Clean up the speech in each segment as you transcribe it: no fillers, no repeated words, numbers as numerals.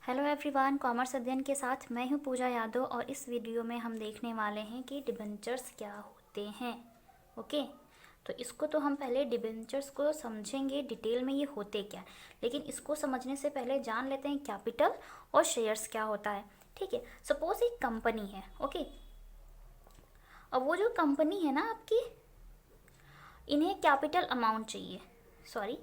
Hello everyone, commerce अध्ययन के साथ मैं हूं पूजा यादव और इस वीडियो में हम देखने वाले हैं कि डिबेंचर्स क्या होते हैं। ओके, तो इसको तो हम पहले डिबेंचर्स को समझेंगे डिटेल में ये होते क्या है, लेकिन इसको समझने से पहले जान लेते हैं कैपिटल और शेयर्स क्या होता है। ठीक है, सपोज एक कंपनी है। ओके, अब वो जो कंपनी है ना आपकी, इन्हें कैपिटल अमाउंट चाहिए। सॉरी,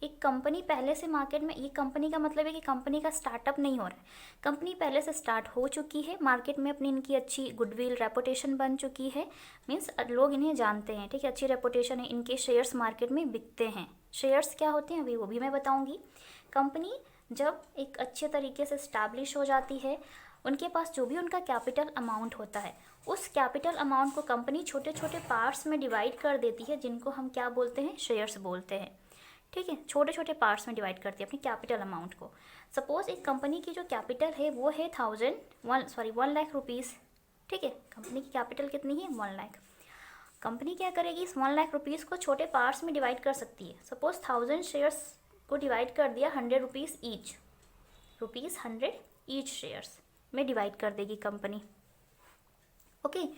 एक कंपनी पहले से मार्केट में, ये कंपनी का मतलब है कि कंपनी का स्टार्टअप नहीं हो रहा है, कंपनी पहले से स्टार्ट हो चुकी है, मार्केट में अपनी इनकी अच्छी गुडविल रेपुटेशन बन चुकी है, मीन्स लोग इन्हें जानते हैं। ठीक है, अच्छी रेपुटेशन है, इनके शेयर्स मार्केट में बिकते हैं। शेयर्स क्या होते हैं अभी वो भी मैं बताऊंगी। कंपनी जब एक अच्छे तरीके से स्टैब्लिश हो जाती है, उनके पास जो भी उनका कैपिटल अमाउंट होता है, उस कैपिटल अमाउंट को कंपनी छोटे छोटे पार्ट्स में डिवाइड कर देती है, जिनको हम क्या बोलते हैं, शेयर्स बोलते हैं। ठीक है, छोटे छोटे पार्ट्स में डिवाइड करती है अपनी कैपिटल अमाउंट को। सपोज एक कंपनी की जो कैपिटल है वो है 1 लाख रुपीज़। ठीक है, कंपनी की कैपिटल कितनी है, 1 लाख। कंपनी क्या करेगी, इस 1 लाख रुपीज़ को छोटे पार्ट्स में डिवाइड कर सकती है। सपोज 1000 शेयर्स को डिवाइड कर दिया 100 rupees each, rupees 100 each shares में डिवाइड कर देगी कंपनी। ओके,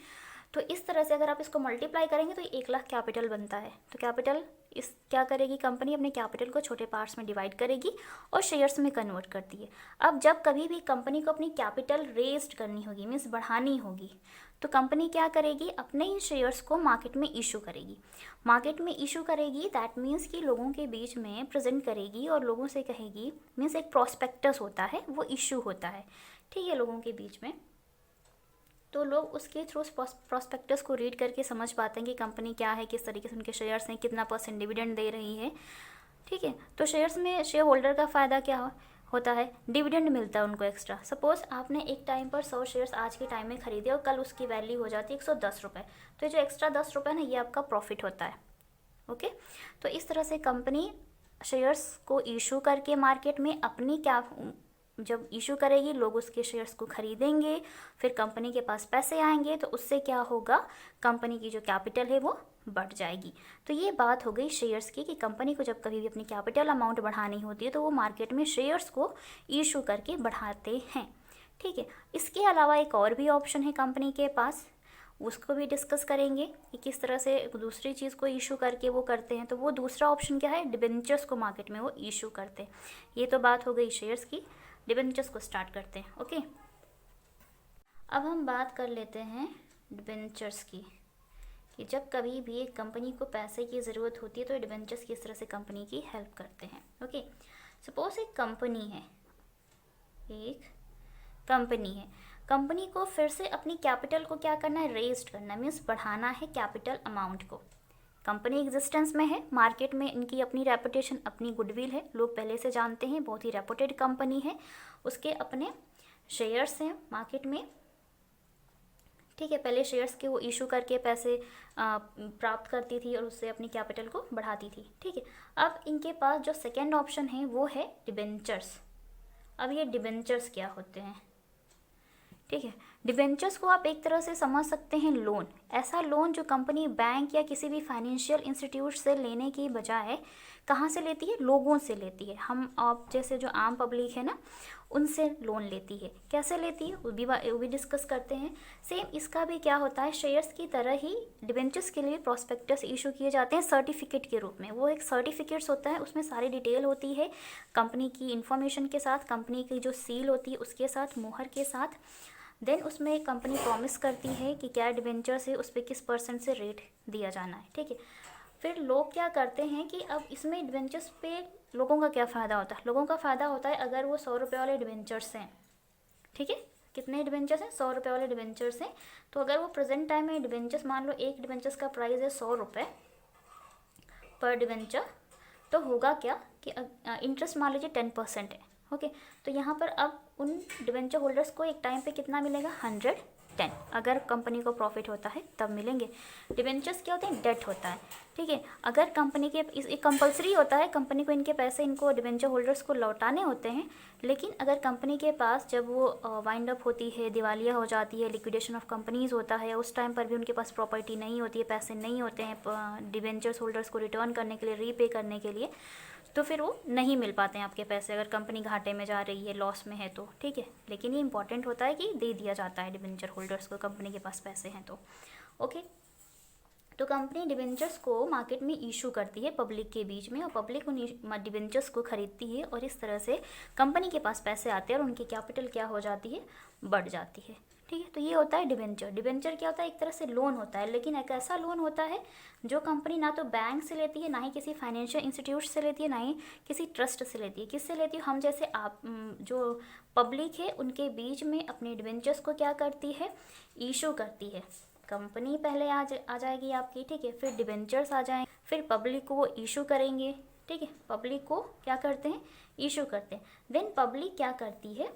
तो इस तरह से अगर आप इसको मल्टीप्लाई करेंगे तो 1 लाख कैपिटल बनता है। तो कैपिटल इस क्या करेगी कंपनी, अपने कैपिटल को छोटे पार्ट्स में डिवाइड करेगी और शेयर्स में कन्वर्ट करती है। अब जब कभी भी कंपनी को अपनी कैपिटल रेज्ड करनी होगी, मीन्स बढ़ानी होगी, तो कंपनी क्या करेगी, अपने इन शेयर्स को मार्केट में इशू करेगी। मार्केट में इशू करेगी दैट मीन्स कि लोगों के बीच में प्रेजेंट करेगी और लोगों से कहेगी, मीन्स एक प्रोस्पेक्टस होता है, वो इशू होता है। ठीक है, लोगों के बीच में, तो लोग उसके थ्रू प्रोस्पेक्टस को रीड करके समझ पाते हैं कि कंपनी क्या है, किस तरीके से उनके शेयर्स हैं, कितना % डिविडेंड दे रही है। ठीक है, तो शेयर्स में शेयर होल्डर का फ़ायदा क्या होता है, डिविडेंड मिलता है उनको एक्स्ट्रा। सपोज आपने एक टाइम पर 100 शेयर्स आज के टाइम में खरीदे और कल उसकी वैल्यू हो जाती है 110 रुपये, तो ये जो एक्स्ट्रा 10 रुपये ना, ये आपका प्रॉफिट होता है। ओके, तो इस तरह से कंपनी शेयर्स को इशू करके मार्केट में अपनी क्या, जब इशू करेगी लोग उसके शेयर्स को खरीदेंगे, फिर कंपनी के पास पैसे आएंगे, तो उससे क्या होगा, कंपनी की जो कैपिटल है वो बढ़ जाएगी। तो ये बात हो गई शेयर्स की, कि कंपनी को जब कभी भी अपनी कैपिटल अमाउंट बढ़ानी होती है तो वो मार्केट में शेयर्स को इशू करके बढ़ाते हैं। ठीक है, इसके अलावा एक और भी ऑप्शन है कंपनी के पास, उसको भी डिस्कस करेंगे कि किस तरह से दूसरी चीज़ को इशू करके वो करते हैं। तो वो दूसरा ऑप्शन क्या है, डिबेंचर्स को मार्केट में वो इशू करते हैं। ये तो बात हो गई शेयर्स की, डिबेंचर्स को स्टार्ट करते हैं। ओके, अब हम बात कर लेते हैं डिबेंचर्स की, कि जब कभी भी एक कंपनी को पैसे की ज़रूरत होती है तो डिबेंचर्स किस तरह से कंपनी की हेल्प करते हैं। ओके, सपोज एक कंपनी है, एक कंपनी है, कंपनी को फिर से अपनी कैपिटल को क्या करना है, रेज्ड करना, मीन्स बढ़ाना है कैपिटल अमाउंट को। कंपनी एग्जिस्टेंस में है, मार्केट में इनकी अपनी रेपुटेशन, अपनी गुडविल है, लोग पहले से जानते हैं, बहुत ही रेपुटेड कंपनी है, उसके अपने शेयर्स हैं मार्केट में। ठीक है, पहले शेयर्स के वो इशू करके पैसे प्राप्त करती थी और उससे अपनी कैपिटल को बढ़ाती थी। ठीक है, अब इनके पास जो सेकेंड ऑप्शन है वो है डिबेंचर्स। अब ये डिबेंचर्स क्या होते हैं, ठीक है, डिबेंचर्स को आप एक तरह से समझ सकते हैं लोन। ऐसा लोन जो कंपनी बैंक या किसी भी फाइनेंशियल इंस्टीट्यूट से लेने की बजाय कहाँ से लेती है, लोगों से लेती है। हम आप जैसे जो आम पब्लिक है ना, उनसे लोन लेती है। कैसे लेती है वो भी डिस्कस करते हैं। सेम इसका भी क्या होता है, शेयर्स की तरह ही डिबेंचर्स के लिए प्रोस्पेक्टस इशू किए जाते हैं सर्टिफिकेट के रूप में। वो एक सर्टिफिकेट्स होता है, उसमें सारी डिटेल होती है कंपनी की इन्फॉर्मेशन के साथ, कंपनी की जो सील होती है उसके साथ, मोहर के साथ। देन उसमें कंपनी प्रॉमिस करती है कि क्या डिबेंचर्स है उस पर किस % से रेट दिया जाना है। ठीक है, फिर लोग क्या करते हैं कि अब इसमें डिबेंचर्स पे लोगों का क्या फ़ायदा होता है, लोगों का फ़ायदा होता है अगर वो 100 रुपये वाले डिबेंचर्स हैं। ठीक है, कितने डिबेंचर्स हैं, 100 रुपये वाले डिबेंचर्स हैं। तो अगर वो प्रेजेंट टाइम में डिबेंचर्स, मान लो एक डिबेंचर्स का प्राइस है 100 रुपये पर डिबेंचर, तो होगा क्या कि इंटरेस्ट मान लीजिए 10% है। ओके, तो यहाँ पर अब उन डिबेंचर होल्डर्स को एक टाइम पे कितना मिलेगा, 110। अगर कंपनी को प्रॉफिट होता है तब मिलेंगे। डिबेंचर्स क्या होते हैं, डेट होता है। ठीक है, अगर कंपनी के एक कंपलसरी होता है, कंपनी को इनके पैसे इनको डिबेंचर होल्डर्स को लौटाने होते हैं। लेकिन अगर कंपनी के पास जब वो वाइंड अप होती है, दिवालिया हो जाती है, लिक्विडेशन ऑफ कंपनीज होता है, उस टाइम पर भी उनके पास प्रॉपर्टी नहीं होती है, पैसे नहीं होते हैं डिबेंचर्स होल्डर्स को रिटर्न करने के लिए, रीपे करने के लिए, तो फिर वो नहीं मिल पाते हैं आपके पैसे, अगर कंपनी घाटे में जा रही है, लॉस में है तो, ठीक है। लेकिन ये इंपॉर्टेंट होता है कि दे दिया जाता है डिबेंचर होल्डर्स को, कंपनी के पास पैसे हैं तो, ओके। तो कंपनी डिबेंचर्स को मार्केट में इशू करती है पब्लिक के बीच में, और पब्लिक उन डिबेंचर्स को खरीदती है, और इस तरह से कंपनी के पास पैसे आते हैं और उनकी कैपिटल क्या हो जाती है, बढ़ जाती है, ठीक है। तो ये होता है डिबेंचर। डिबेंचर क्या होता है, एक तरह से लोन होता है, लेकिन एक ऐसा लोन होता है जो कंपनी ना तो बैंक से लेती है, ना ही किसी फाइनेंशियल इंस्टीट्यूट से लेती है, ना ही किसी ट्रस्ट से लेती है। किससे लेती है, हम जैसे आप जो पब्लिक है उनके बीच में अपने डिबेंचर्स को क्या करती है, इशू करती है। कंपनी पहले आ जाएगी आपकी, ठीक है, फिर डिबेंचर्स आ जाएंगे, फिर पब्लिक को वो इशू करेंगे, ठीक है। पब्लिक को क्या करते हैं, इशू करते हैं। देन पब्लिक क्या करती है,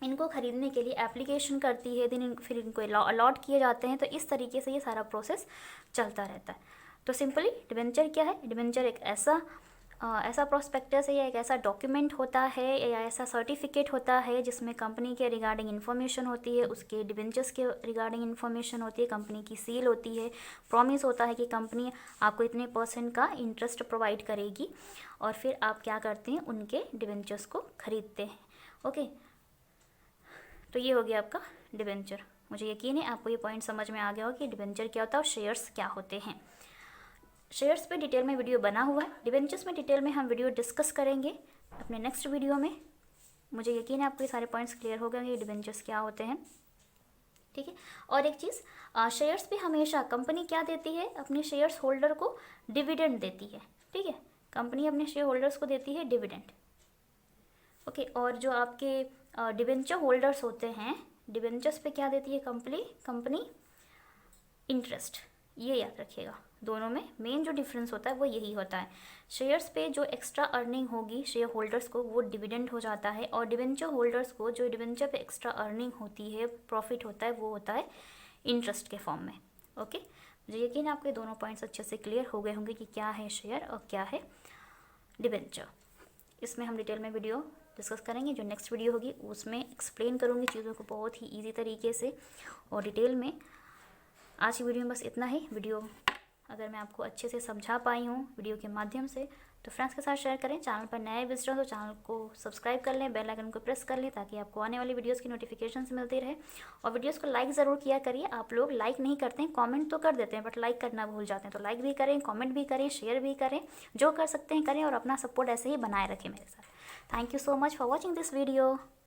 इनको खरीदने के लिए एप्लीकेशन करती है, देन फिर इनको अलॉट किए जाते हैं। तो इस तरीके से ये सारा प्रोसेस चलता रहता है। तो सिंपली डिबेंचर क्या है, डिबेंचर एक ऐसा प्रोस्पेक्टस है, या एक ऐसा डॉक्यूमेंट होता है, या ऐसा सर्टिफिकेट होता है जिसमें कंपनी के रिगार्डिंग इन्फॉर्मेशन होती है, उसके डिबेंचर्स के रिगार्डिंग इन्फॉर्मेशन होती है, कंपनी की सील होती है, प्रॉमिस होता है कि कंपनी आपको इतने % का इंटरेस्ट प्रोवाइड करेगी, और फिर आप क्या करते हैं, उनके डिबेंचर्स को खरीदते हैं, ओके। तो ये हो गया आपका डिबेंचर। मुझे यकीन है आपको ये पॉइंट समझ में आ गया हो कि डिबेंचर क्या होता है और शेयर्स क्या होते हैं। शेयर्स पे डिटेल में वीडियो बना हुआ है, डिबेंचर्स में डिटेल में हम वीडियो डिस्कस करेंगे अपने नेक्स्ट वीडियो में। मुझे यकीन है आपको ये सारे पॉइंट्स क्लियर हो गए होंगे, डिबेंचर्स क्या होते हैं, ठीक है। और एक चीज़, शेयर्स पे हमेशा कंपनी क्या देती है, अपने शेयर्स होल्डर को डिविडेंड देती है, ठीक है। कंपनी अपने शेयर होल्डर्स को देती है डिविडेंड, ओके। और जो आपके डिबेंचर होल्डर्स होते हैं, डिबेंचर्स पे क्या देती है कंपनी इंटरेस्ट। ये याद रखिएगा, दोनों में मेन जो डिफरेंस होता है वो यही होता है। शेयर्स पे जो एक्स्ट्रा अर्निंग होगी शेयर होल्डर्स को, वो डिविडेंड हो जाता है, और डिबेंचर होल्डर्स को जो डिबेंचर पे एक्स्ट्रा अर्निंग होती है, प्रॉफिट होता है, वो होता है इंटरेस्ट के फॉर्म में, ओके। मुझे यकीन है आपको ये दोनों पॉइंट्स अच्छे से क्लियर हो गए होंगे कि क्या है शेयर और क्या है डिबेंचर। इसमें हम डिटेल में वीडियो डिस्कस करेंगे, जो नेक्स्ट वीडियो होगी उसमें एक्सप्लेन करूँगी चीज़ों को बहुत ही ईजी तरीके से और डिटेल में। आज की वीडियो में बस इतना ही। वीडियो अगर मैं आपको अच्छे से समझा पाई हूँ वीडियो के माध्यम से, तो फ्रेंड्स के साथ शेयर करें। चैनल पर नए विजिटर हो, चैनल को सब्सक्राइब कर लें, बेल आइकन को प्रेस कर लें, ताकि आपको आने वाली वीडियोस की नोटिफिकेशन मिलती रहे। और वीडियोस को लाइक ज़रूर किया करिए। आप लोग लाइक नहीं करते हैं, कमेंट तो कर देते हैं, बट लाइक करना भूल जाते हैं। तो लाइक भी करें, कमेंट भी करें, शेयर भी करें, जो कर सकते हैं करें, और अपना सपोर्ट ऐसे ही बनाए रखें मेरे साथ। Thank you so much for watching this video.